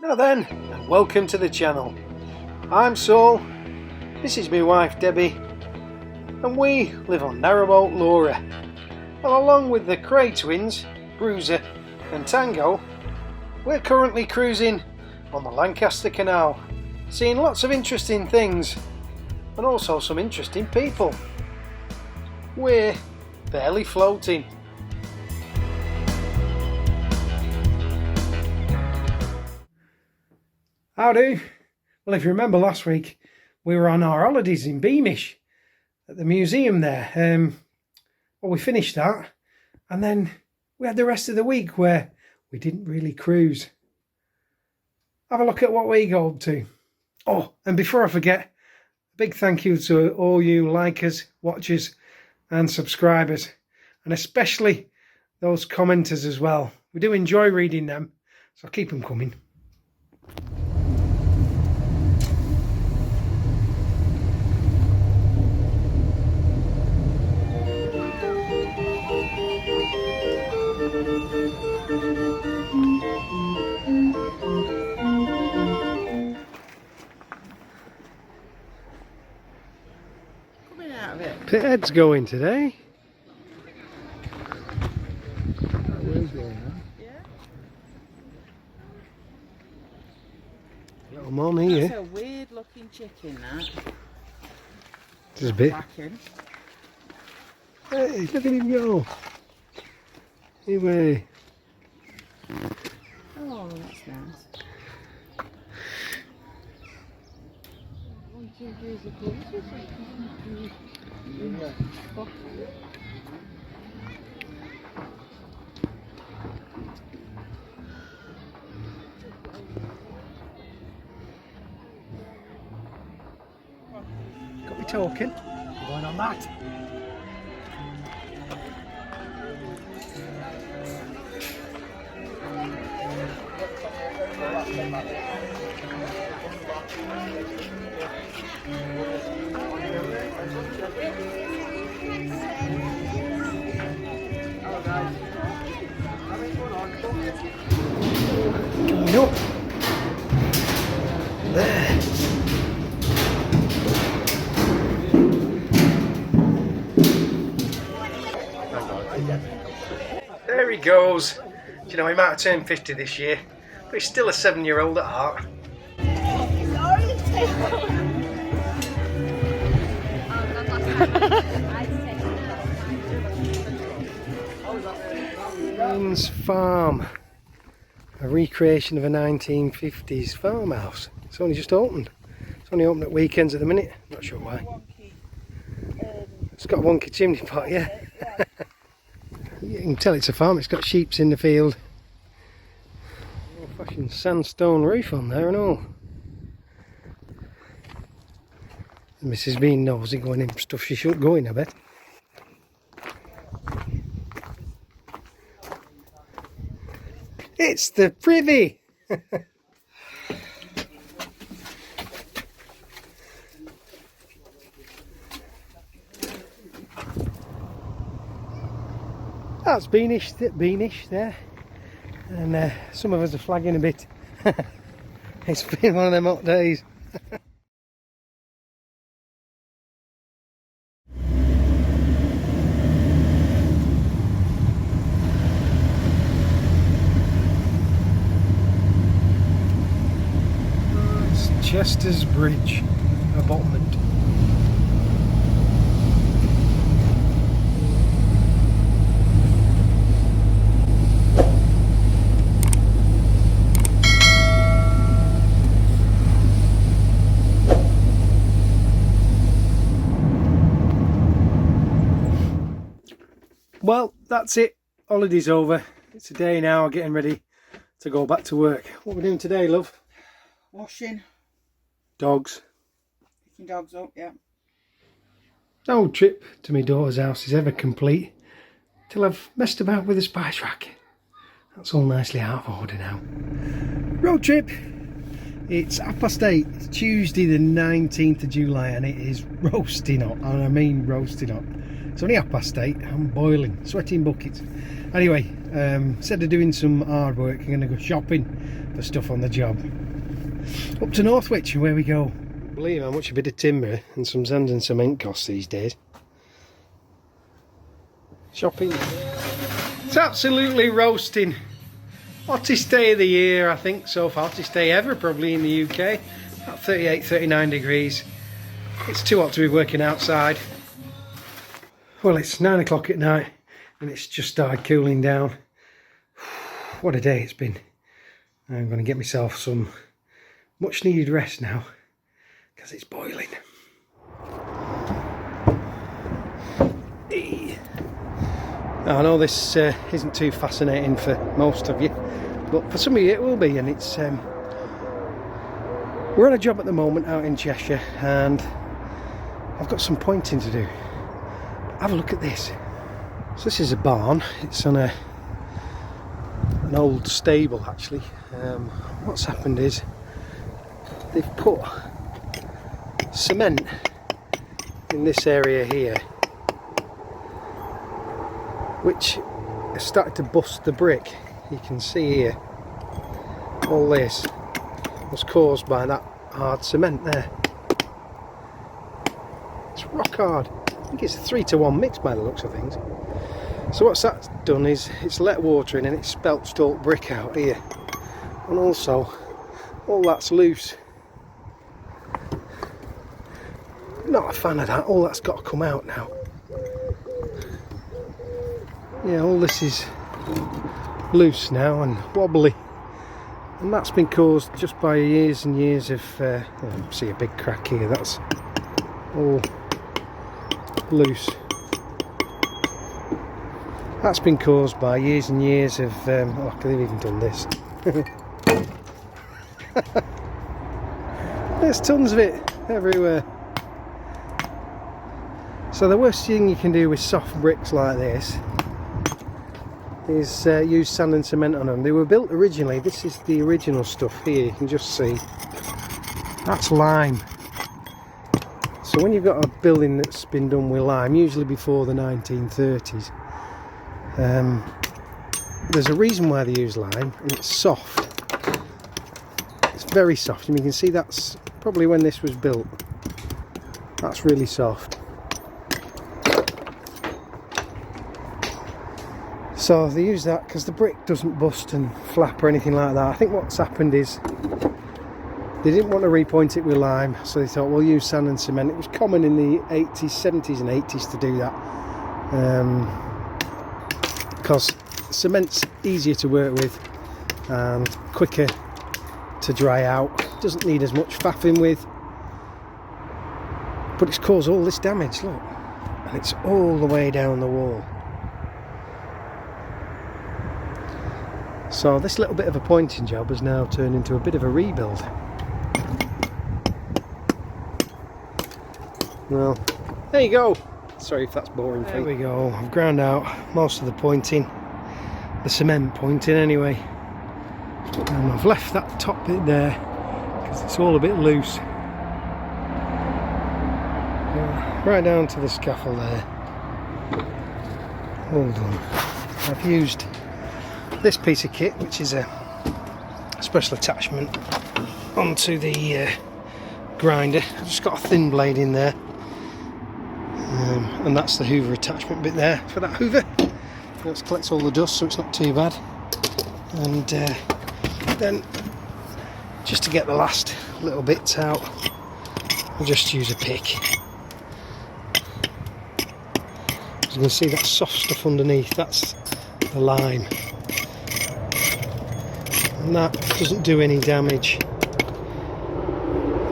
Now then, and welcome to the channel. I'm Saul, this is my wife Debbie, and we live on Narrowboat Laura. And along with the Cray twins, Bruiser and Tango, we're currently cruising on the Lancaster Canal, seeing lots of interesting things and also some interesting people. We're barely floating. Howdy. Well, if you remember last week, we were on our holidays in Beamish at the museum there. Well, we finished that, and then we had the rest of the week where we didn't really cruise. Have a look at what we got up to. Oh, and before I forget, a big thank you to all you likers, watchers and subscribers, and especially those commenters as well. We do enjoy reading them, so keep them coming. Pithead's going today. Little mom here. That's a weird looking chicken, that. Just a bit. Cracking. Hey, look at him go. Anyway. Oh, that's nice. Got me talking. Going on that. Coming up. There. There he goes. Do you know, he might have turned 50 this year, but he's still a 7-year-old at heart. Green's Farm, a recreation of a 1950s farmhouse. It's only just opened. It's only open at weekends at the minute. Not sure why. It's got a wonky chimney pot, yeah. You can tell it's a farm. It's got sheep in the field. Old-fashioned sandstone roof on there and all. And Mrs. Bean nosy going in stuff she shouldn't go in, I bet. It's the privy! That's Beamish there, and some of us are flagging a bit. It's been one of them hot days. It's Chester's Bridge abutment. Well, that's it. Holiday's over. It's a day now, getting ready to go back to work. What are we doing today, love? Washing. Dogs. Picking dogs up, yeah. No trip to my daughter's house is ever complete till I've messed about with the spice rack. That's all nicely out of order now. Road trip. It's 8:30. It's Tuesday the 19th of July and it is roasting hot. And I mean roasting hot. It's only 8:30. I'm boiling, sweating buckets. Anyway, instead of doing some hard work, I'm going to go shopping for stuff on the job. Up to Northwich, where we go. Believe how much a bit of timber and some sand and cement costs these days. Shopping. It's absolutely roasting. Hottest day of the year, I think, so far. Hottest day ever, probably, in the UK. About 38, 39 degrees. It's too hot to be working outside. Well, it's 9 o'clock at night and it's just started cooling down. What a day it's been. I'm going to get myself some much needed rest now because it's boiling. Now, I know this isn't too fascinating for most of you, but for some of you it will be. And it's we're on a job at the moment out in Cheshire and I've got some pointing to do. Have a look at this. So this is a barn. It's on an old stable actually. What's happened is they've put cement in this area here, which has started to bust the brick. You can see here, all this was caused by that hard cement there. It's rock hard. I think it's a 3-to-1 mix by the looks of things. So what's that done is it's let water in and it's spelched all brick out here. And also, all that's loose. Not a fan of that. All that's got to come out now. Yeah, all this is loose now and wobbly. And that's been caused just by years and years of... see a big crack here. That's all loose. That's been caused by years and years of oh, they've even done this. There's tons of it everywhere. So the worst thing you can do with soft bricks like this is use sand and cement on them. They were built originally, this is the original stuff here, you can just see that's lime. So when you've got a building that's been done with lime, usually before the 1930s, there's a reason why they use lime, and it's soft. It's very soft, and you can see that's probably when this was built. That's really soft. So they use that because the brick doesn't bust and flap or anything like that. I think what's happened is they didn't want to repoint it with lime, so they thought we'll use sand and cement. It was common in the 80s, 70s and 80s to do that. Because cement's easier to work with and quicker to dry out. Doesn't need as much faffing with. But it's caused all this damage, look. And it's all the way down the wall. So this little bit of a pointing job has now turned into a bit of a rebuild. Well, there you go. Sorry if that's boring. There we go. I've ground out most of the pointing, the cement pointing anyway. And I've left that top bit there because it's all a bit loose. Right down to the scaffold there. All done. I've used this piece of kit, which is a special attachment onto the grinder. I've just got a thin blade in there, and that's the hoover attachment bit there for that hoover. That collects all the dust, so it's not too bad. And then just to get the last little bits out, I'll just use a pick. As you can see, that soft stuff underneath, that's the lime. And that doesn't do any damage.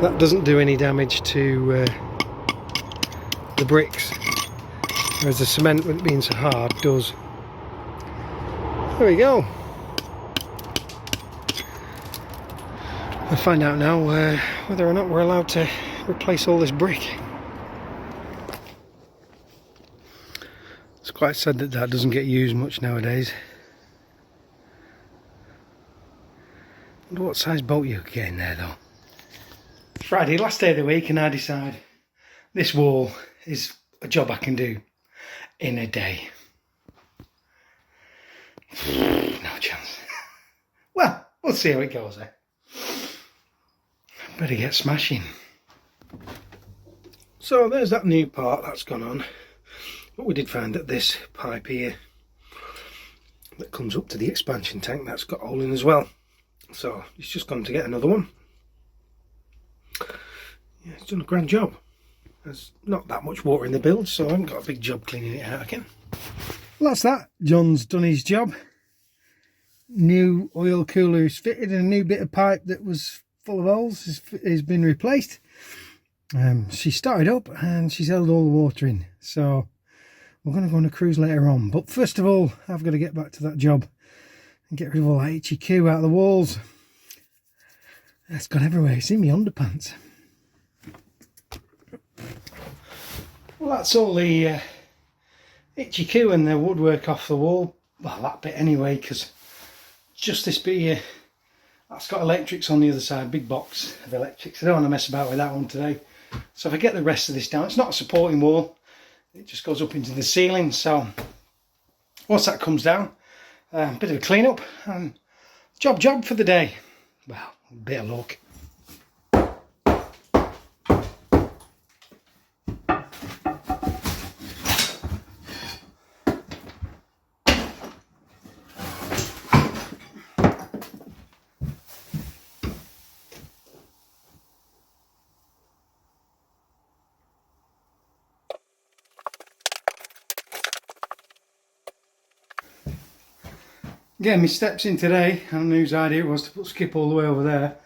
That doesn't do any damage to the bricks, whereas the cement, with it being so hard, does. There we go. I'll find out now whether or not we're allowed to replace all this brick. It's quite sad that that doesn't get used much nowadays. I wonder what size boat you could get in there though. Friday, last day of the week, and I decide this wall is a job I can do in a day. No chance. Well, we'll see how it goes there. Better get smashing. So there's that new part that's gone on. But we did find that this pipe here that comes up to the expansion tank, that's got a hole in as well. So it's just gone to get another one. Yeah, it's done a grand job. There's not that much water in the build, so I haven't got a big job cleaning it out again. Well, that's that. John's done his job. New oil cooler is fitted and a new bit of pipe that was full of holes has been replaced. She started up and she's held all the water in. So we're going to go on a cruise later on. But first of all, I've got to get back to that job and get rid of all that itchy coo out of the walls. It's gone everywhere. It's in my underpants. Well, that's all the itchy coo and the woodwork off the wall. Well, that bit anyway, because just this bit here, that's got electrics on the other side, big box of electrics. I don't want to mess about with that one today. So if I get the rest of this down, it's not a supporting wall, it just goes up into the ceiling. So once that comes down, a bit of a clean up and job for the day. Well, a bit of luck. Getting my steps in today, and whose idea it was to put skip all the way over there.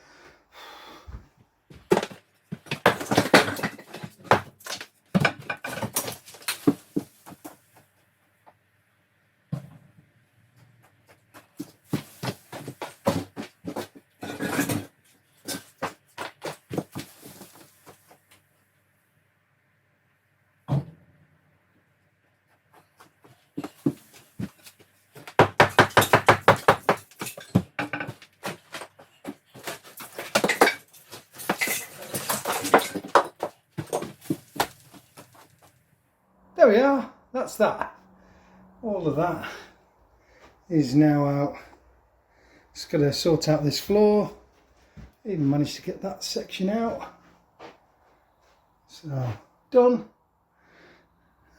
There we are, that's that. All of that is now out. Just got to sort out this floor. Even managed to get that section out. So, done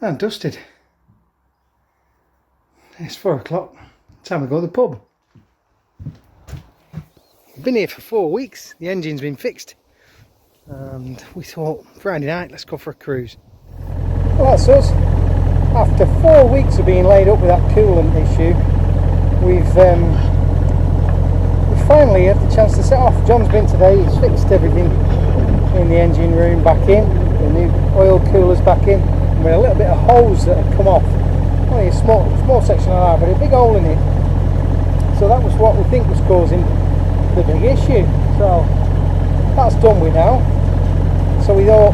and dusted. It's 4 o'clock, time to go to the pub. Been here for 4 weeks, the engine's been fixed. And we thought, Friday night, let's go for a cruise. Well, that's us. After 4 weeks of being laid up with that coolant issue, we've finally had the chance to set off. John's been today, he's fixed everything in the engine room back in, the new oil coolers back in, and with a little bit of hose that had come off. Only a small section of that, but a big hole in it. So that was what we think was causing the big issue. So that's done with now. So we thought,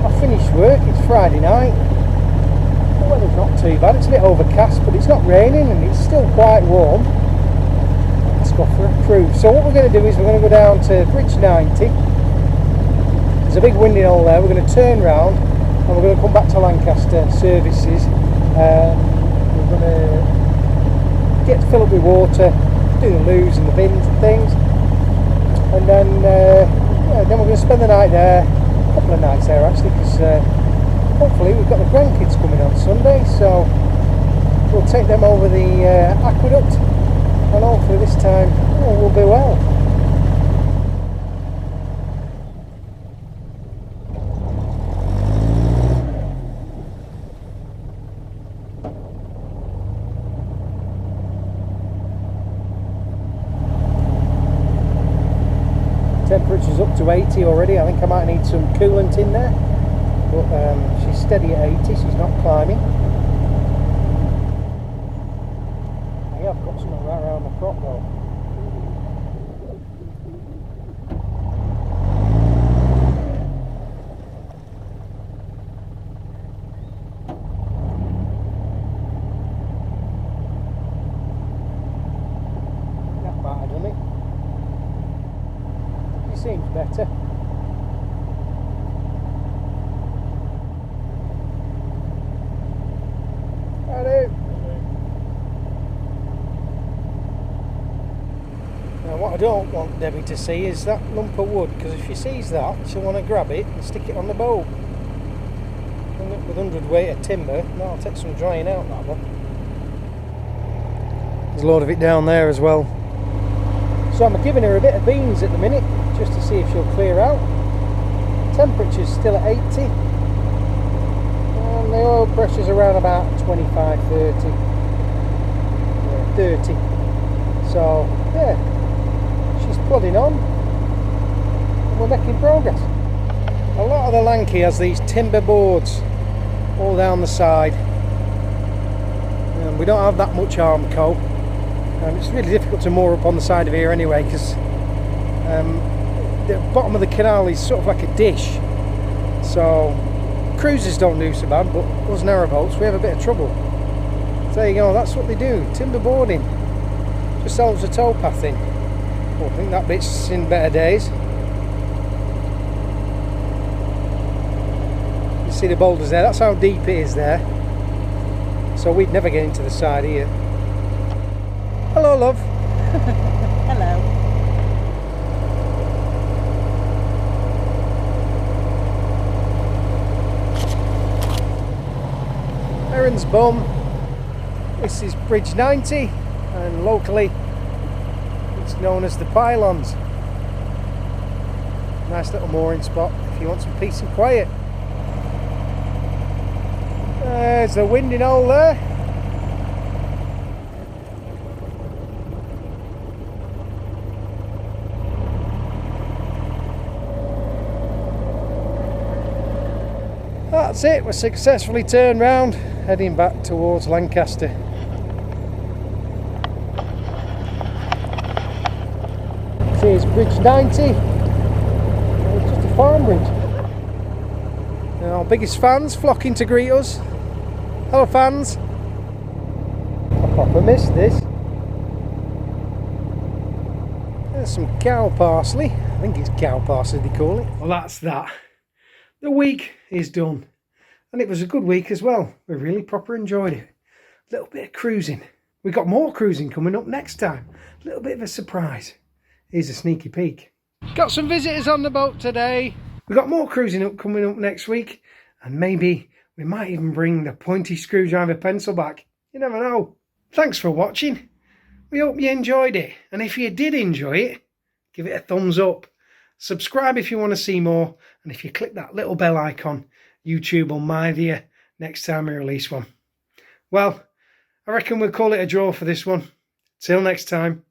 I finished work, it's Friday night, the weather's not too bad, it's a bit overcast but it's not raining and it's still quite warm. Let's go for a cruise. So what we're going to do is we're going to go down to Bridge 90, there's a big winding hole there, we're going to turn round and we're going to come back to Lancaster services. We're going to get to fill up with water, do the loos and the bins and things, and then we're going to spend the night there. Couple of nights there actually, because hopefully we've got the grandkids coming on Sunday, so we'll take them over the aqueduct and hopefully this time we'll be well. Temperature's up to 80 already. I think I might need some coolant in there, but she's steady at 80, she's not climbing. Yeah, I've got something right around the crop though. That might have done it. Seems better. Hello. I don't want Debbie to see is that lump of wood, because if she sees that, she'll want to grab it and stick it on the boat. And with 100 weight of timber, that'll take some drying out, that one. There's a load of it down there as well. So I'm giving her a bit of beans at the minute, just to see if she'll clear out. Temperature's still at 80. And the oil pressure's around about 25, 30. Yeah, 30. So, yeah, she's plodding on. And we're making progress. A lot of the Lanky has these timber boards all down the side. And we don't have that much arm coat. It's really difficult to moor up on the side of here anyway, because the bottom of the canal is sort of like a dish. So cruisers don't do so bad, but us narrowboats, we have a bit of trouble. So there you go, that's what they do, timber boarding. Just selves a towpath in. Well, I think that bit's in better days. You see the boulders there, that's how deep it is there. So we'd never get into the side here. Hello, love. Hello. Erin's bum. This is Bridge 90, and locally it's known as the Pylons. Nice little mooring spot if you want some peace and quiet. There's the winding hole there. That's it, we're successfully turned round, heading back towards Lancaster. Here's Bridge 90, it's just a farm bridge. And our biggest fans flocking to greet us. Hello fans. I proper missed this. There's some cow parsley, I think it's cow parsley they call it. Well, that's that. The week is done, and it was a good week as well. We really proper enjoyed it. A little bit of cruising. We got more cruising coming up next time. A little bit of a surprise. Here's a sneaky peek. Got some visitors on the boat today. We got more cruising coming up next week, and maybe we might even bring the pointy screwdriver pencil back. You never know. Thanks for watching. We hope you enjoyed it, and if you did enjoy it, give it a thumbs up. Subscribe if you want to see more, and if you click that little bell icon, YouTube will mind you next time we release one. Well, I reckon we'll call it a draw for this one. Till next time.